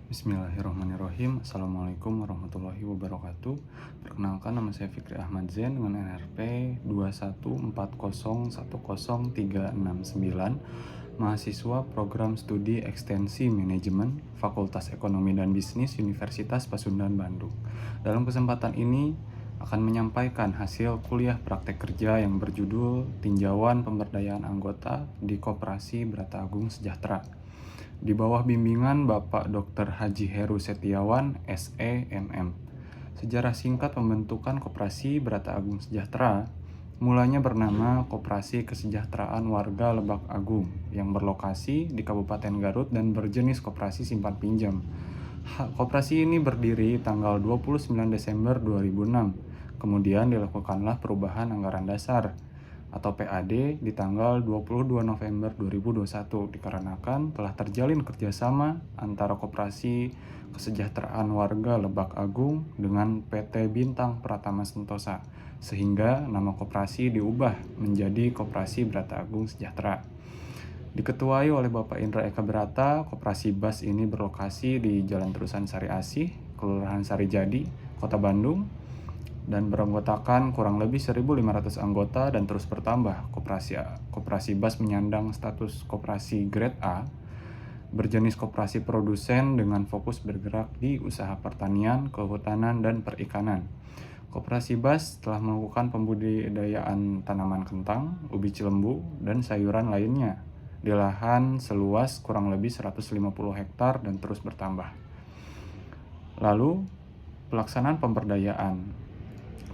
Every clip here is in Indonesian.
Bismillahirrahmanirrahim. Assalamualaikum warahmatullahi wabarakatuh. Perkenalkan, nama saya Fikri Ahmad Zain dengan NRP 21401010369, mahasiswa Program Studi Ekstensi Manajemen Fakultas Ekonomi dan Bisnis Universitas Pasundan Bandung. Dalam kesempatan ini akan menyampaikan hasil kuliah praktek kerja yang berjudul Tinjauan Pemberdayaan Anggota di Koperasi Brata Agung Sejahtera, di bawah bimbingan Bapak Dr. Haji Heru Setiawan, SE, MM. Sejarah singkat pembentukan Koperasi Brata Agung Sejahtera mulanya bernama Koperasi Kesejahteraan Warga Lebak Agung yang berlokasi di Kabupaten Garut dan berjenis koperasi simpan pinjam. Koperasi ini berdiri tanggal 29 Desember 2006. Kemudian dilakukanlah perubahan anggaran dasar atau PAD di tanggal 22 November 2021 dikarenakan telah terjalin kerjasama antara Koperasi Kesejahteraan Warga Lebak Agung dengan PT Bintang Pratama Sentosa, sehingga nama koperasi diubah menjadi Koperasi Brata Agung Sejahtera. Diketuai oleh Bapak Indra Eka Brata, Koperasi BAS ini berlokasi di Jalan Terusan Sari Asih, Kelurahan Sarijadi, Kota Bandung, dan beranggotakan kurang lebih 1.500 anggota dan terus bertambah. Koperasi BAS menyandang status koperasi grade A, berjenis koperasi produsen dengan fokus bergerak di usaha pertanian, kehutanan, dan perikanan. Koperasi BAS telah melakukan pembudidayaan tanaman kentang, ubi cilembu, dan sayuran lainnya di lahan seluas kurang lebih 150 hektar dan terus bertambah. Lalu, pelaksanaan pemberdayaan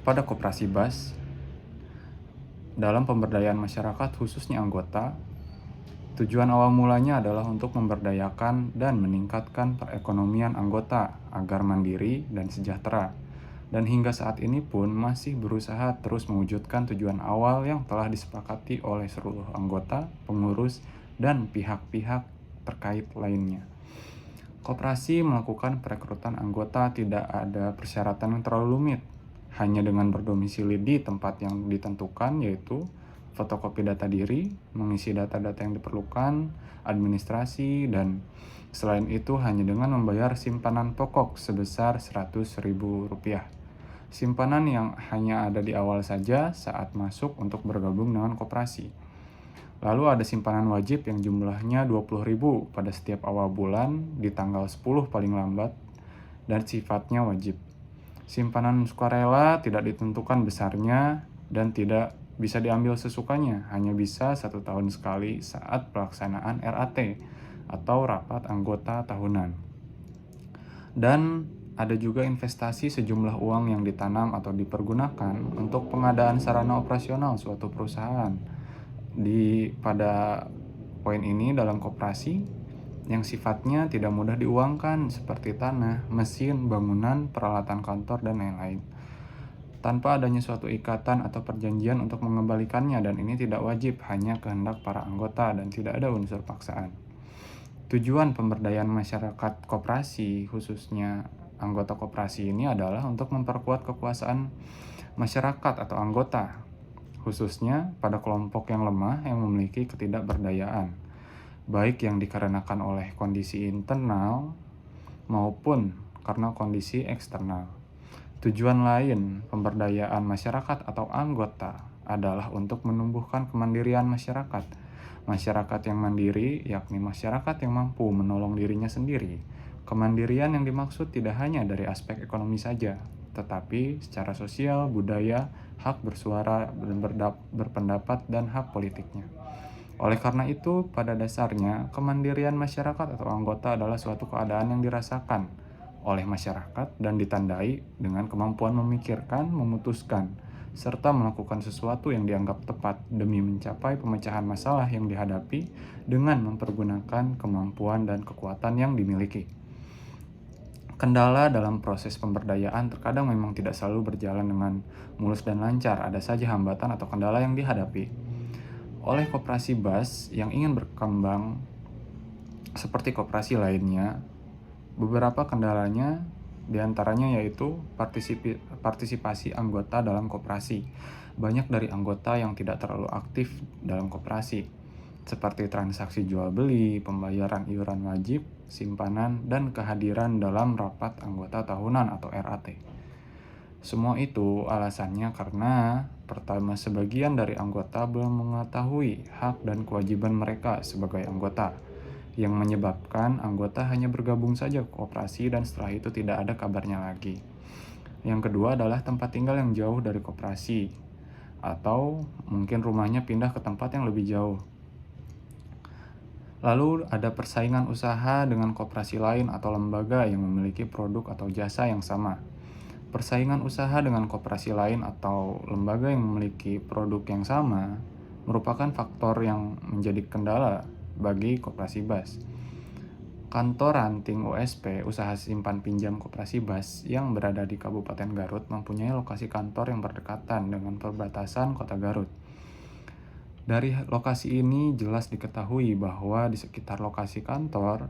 pada Koperasi BAS dalam pemberdayaan masyarakat khususnya anggota, tujuan awal mulanya adalah untuk memberdayakan dan meningkatkan perekonomian anggota agar mandiri dan sejahtera. Dan hingga saat ini pun masih berusaha terus mewujudkan tujuan awal yang telah disepakati oleh seluruh anggota, pengurus, dan pihak-pihak terkait lainnya. Koperasi melakukan perekrutan anggota tidak ada persyaratan yang terlalu rumit, hanya dengan berdomisili di tempat yang ditentukan, yaitu fotokopi data diri, mengisi data-data yang diperlukan, administrasi, dan selain itu hanya dengan membayar simpanan pokok sebesar Rp100.000. Simpanan yang hanya ada di awal saja saat masuk untuk bergabung dengan koperasi. Lalu ada simpanan wajib yang jumlahnya Rp20.000 pada setiap awal bulan di tanggal 10 paling lambat dan sifatnya wajib. Simpanan sukarela tidak ditentukan besarnya dan tidak bisa diambil sesukanya, hanya bisa 1 tahun sekali saat pelaksanaan RAT atau rapat anggota tahunan. Dan ada juga investasi sejumlah uang yang ditanam atau dipergunakan untuk pengadaan sarana operasional suatu perusahaan. Pada poin ini dalam koperasi yang sifatnya tidak mudah diuangkan seperti tanah, mesin, bangunan, peralatan kantor, dan lain-lain, tanpa adanya suatu ikatan atau perjanjian untuk mengembalikannya, dan ini tidak wajib, hanya kehendak para anggota dan tidak ada unsur paksaan. Tujuan pemberdayaan masyarakat koperasi, khususnya anggota koperasi ini adalah untuk memperkuat kekuasaan masyarakat atau anggota, khususnya pada kelompok yang lemah yang memiliki ketidakberdayaan, baik yang dikarenakan oleh kondisi internal maupun karena kondisi eksternal. Tujuan lain pemberdayaan masyarakat atau anggota adalah untuk menumbuhkan kemandirian masyarakat. Masyarakat yang mandiri, yakni masyarakat yang mampu menolong dirinya sendiri. Kemandirian yang dimaksud tidak hanya dari aspek ekonomi saja, tetapi secara sosial, budaya, hak bersuara, berpendapat, dan hak politiknya. Oleh karena itu, pada dasarnya, kemandirian masyarakat atau anggota adalah suatu keadaan yang dirasakan oleh masyarakat dan ditandai dengan kemampuan memikirkan, memutuskan, serta melakukan sesuatu yang dianggap tepat demi mencapai pemecahan masalah yang dihadapi dengan mempergunakan kemampuan dan kekuatan yang dimiliki. Kendala dalam proses pemberdayaan terkadang memang tidak selalu berjalan dengan mulus dan lancar, ada saja hambatan atau kendala yang dihadapi oleh koperasi BAS yang ingin berkembang seperti koperasi lainnya. Beberapa kendalanya diantaranya yaitu partisipasi anggota dalam koperasi. Banyak dari anggota yang tidak terlalu aktif dalam koperasi. seperti transaksi jual beli, pembayaran iuran wajib, simpanan, dan kehadiran dalam rapat anggota tahunan atau RAT. Semua itu alasannya karena pertama, sebagian dari anggota belum mengetahui hak dan kewajiban mereka sebagai anggota, yang menyebabkan anggota hanya bergabung saja ke koperasi dan setelah itu tidak ada kabarnya lagi. Yang kedua adalah tempat tinggal yang jauh dari koperasi, atau mungkin rumahnya pindah ke tempat yang lebih jauh. Lalu ada persaingan usaha dengan koperasi lain atau lembaga yang memiliki produk atau jasa yang sama. Persaingan usaha dengan koperasi lain atau lembaga yang memiliki produk yang sama merupakan faktor yang menjadi kendala bagi koperasi BAS. Kantor ranting USP, Usaha Simpan Pinjam Koperasi BAS, yang berada di Kabupaten Garut mempunyai lokasi kantor yang berdekatan dengan perbatasan Kota Garut. Dari lokasi ini jelas diketahui bahwa di sekitar lokasi kantor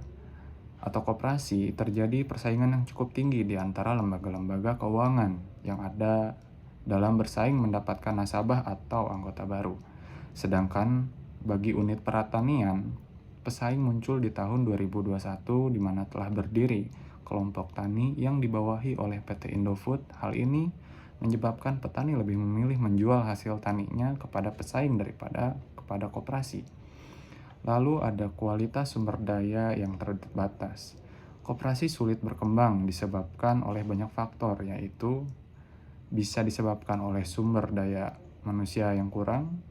atau koperasi terjadi persaingan yang cukup tinggi di antara lembaga-lembaga keuangan yang ada dalam bersaing mendapatkan nasabah atau anggota baru. Sedangkan bagi unit pertanian, pesaing muncul di tahun 2021 di mana telah berdiri kelompok tani yang dibawahi oleh PT Indofood. Hal ini menyebabkan petani lebih memilih menjual hasil taninya kepada pesaing daripada kepada koperasi. Lalu ada kualitas sumber daya yang terbatas. Koperasi sulit berkembang disebabkan oleh banyak faktor, yaitu bisa disebabkan oleh sumber daya manusia yang kurang,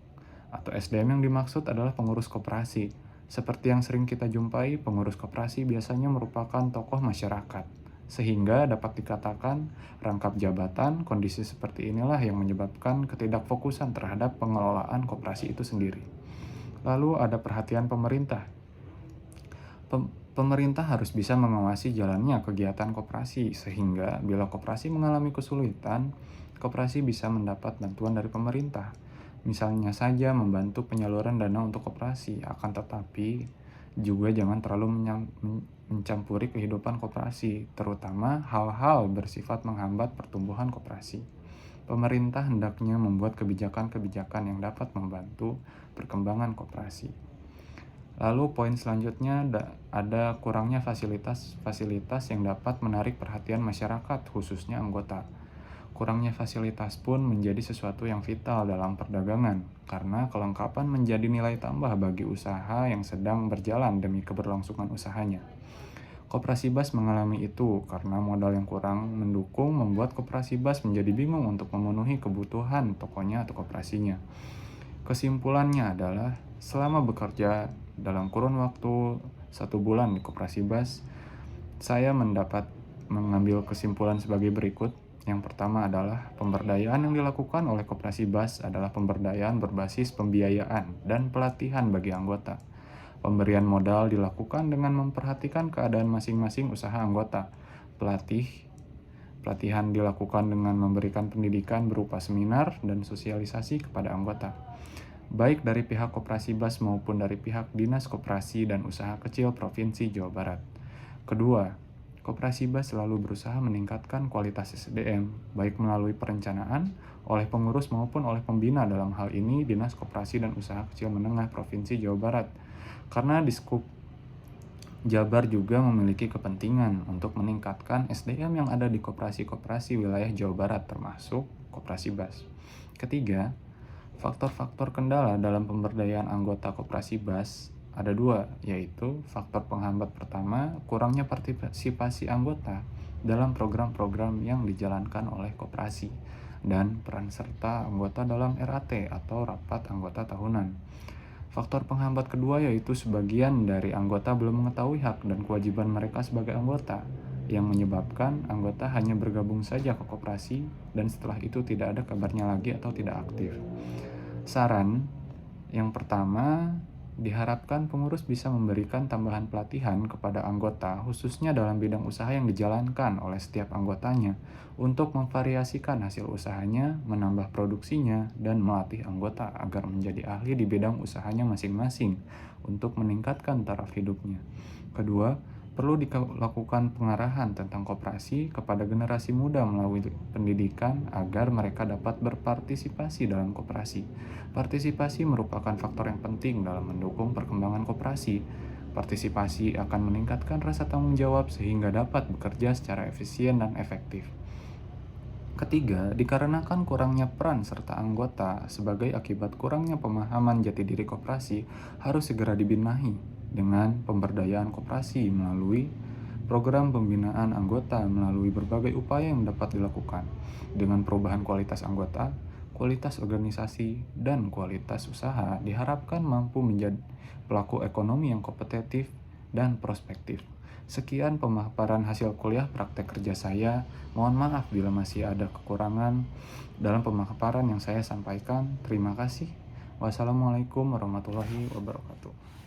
atau SDM yang dimaksud adalah pengurus koperasi. Seperti yang sering kita jumpai, pengurus koperasi biasanya merupakan tokoh masyarakat, sehingga dapat dikatakan rangkap jabatan. Kondisi seperti inilah yang menyebabkan ketidakfokusan terhadap pengelolaan koperasi itu sendiri. Lalu ada perhatian pemerintah. Pemerintah harus bisa mengawasi jalannya kegiatan koperasi, sehingga bila koperasi mengalami kesulitan, koperasi bisa mendapat bantuan dari pemerintah. Misalnya saja membantu penyaluran dana untuk koperasi, akan tetapi juga jangan terlalu mencampuri kehidupan koperasi, terutama hal-hal bersifat menghambat pertumbuhan koperasi. Pemerintah hendaknya membuat kebijakan-kebijakan yang dapat membantu perkembangan koperasi. Lalu poin selanjutnya ada kurangnya fasilitas yang dapat menarik perhatian masyarakat, khususnya anggota. Kurangnya fasilitas pun menjadi sesuatu yang vital dalam perdagangan, karena kelengkapan menjadi nilai tambah bagi usaha yang sedang berjalan demi keberlangsungan usahanya. Koperasi BAS mengalami itu karena modal yang kurang mendukung membuat koperasi BAS menjadi bingung untuk memenuhi kebutuhan tokonya atau koperasinya. Kesimpulannya adalah, selama bekerja dalam kurun waktu 1 bulan di koperasi BAS, saya mengambil kesimpulan sebagai berikut. Yang pertama adalah pemberdayaan yang dilakukan oleh koperasi BAS adalah pemberdayaan berbasis pembiayaan dan pelatihan bagi anggota. Pemberian modal dilakukan dengan memperhatikan keadaan masing-masing usaha anggota. Pelatihan dilakukan dengan memberikan pendidikan berupa seminar dan sosialisasi kepada anggota, baik dari pihak koperasi BAS maupun dari pihak Dinas Koperasi dan Usaha Kecil Provinsi Jawa Barat. Kedua, koperasi BAS selalu berusaha meningkatkan kualitas SDM, baik melalui perencanaan, oleh pengurus maupun oleh pembina, dalam hal ini Dinas Koperasi dan Usaha Kecil Menengah Provinsi Jawa Barat. Karena Diskup Jabar juga memiliki kepentingan untuk meningkatkan SDM yang ada di koperasi-koperasi wilayah Jawa Barat, termasuk koperasi BAS. Ketiga, faktor-faktor kendala dalam pemberdayaan anggota koperasi BAS ada 2, yaitu faktor penghambat pertama, kurangnya partisipasi anggota dalam program-program yang dijalankan oleh koperasi, dan peran serta anggota dalam RAT atau rapat anggota tahunan. Faktor penghambat kedua yaitu sebagian dari anggota belum mengetahui hak dan kewajiban mereka sebagai anggota, yang menyebabkan anggota hanya bergabung saja ke koperasi dan setelah itu tidak ada kabarnya lagi atau tidak aktif. Saran yang pertama, diharapkan pengurus bisa memberikan tambahan pelatihan kepada anggota, khususnya dalam bidang usaha yang dijalankan oleh setiap anggotanya, untuk memvariasikan hasil usahanya, menambah produksinya, dan melatih anggota agar menjadi ahli di bidang usahanya masing-masing untuk meningkatkan taraf hidupnya. Kedua, Perlu dilakukan pengarahan tentang koperasi kepada generasi muda melalui pendidikan agar mereka dapat berpartisipasi dalam koperasi. Partisipasi merupakan faktor yang penting dalam mendukung perkembangan koperasi. Partisipasi akan meningkatkan rasa tanggung jawab sehingga dapat bekerja secara efisien dan efektif. Ketiga, dikarenakan kurangnya peran serta anggota sebagai akibat kurangnya pemahaman jati diri koperasi harus segera dibenahi dengan pemberdayaan koperasi melalui program pembinaan anggota melalui berbagai upaya yang dapat dilakukan. Dengan perubahan kualitas anggota, kualitas organisasi, dan kualitas usaha diharapkan mampu menjadi pelaku ekonomi yang kompetitif dan prospektif. Sekian pemaparan hasil kuliah praktek kerja saya. Mohon maaf bila masih ada kekurangan dalam pemaparan yang saya sampaikan. Terima kasih. Wassalamualaikum warahmatullahi wabarakatuh.